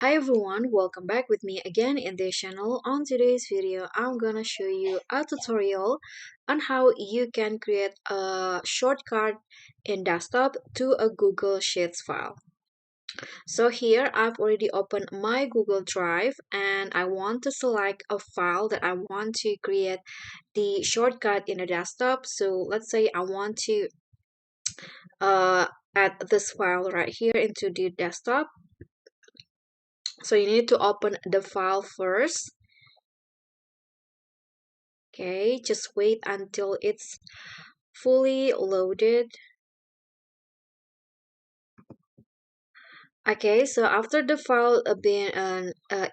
Hi everyone, welcome back with me again in this channel. On today's video, I'm gonna show you a tutorial on how you can create a shortcut in desktop to a Google Sheets file. So here I've already opened my Google Drive and I want to select a file that I want to create the shortcut in a desktop. So let's say I want to uh, add this file right here into the desktop. So you need to open the file first. Okay, just wait until it's fully loaded. Okay, so after the file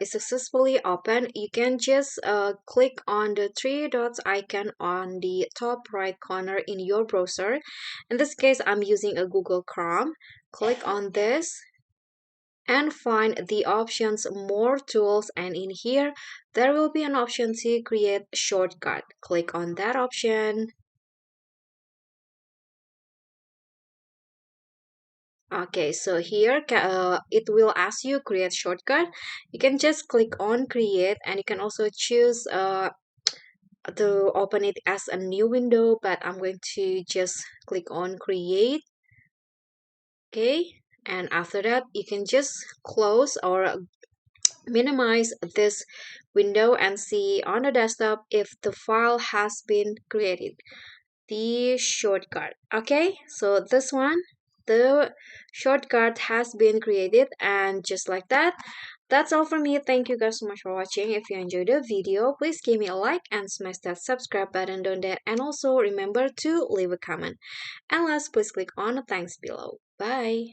is successfully open, you can just click on the three dots icon on the top right corner in your browser. In this case, I'm using a Google Chrome. Click on this and find the options more tools, and in here there will be an option to create shortcut. Click on that option. Okay, so here it will ask you create shortcut. You can just click on create, and you can also choose to open it as a new window, but I'm going to just click on create. Okay, and after that you can just close or minimize this window and see on the desktop if the file has been created, the shortcut. Okay, so this one, the shortcut has been created, and just like that, that's all from me. Thank you guys so much for watching. If you enjoyed the video, please give me a like and smash that subscribe button down there, and also remember to leave a comment, and last, please click on the thanks below. Bye.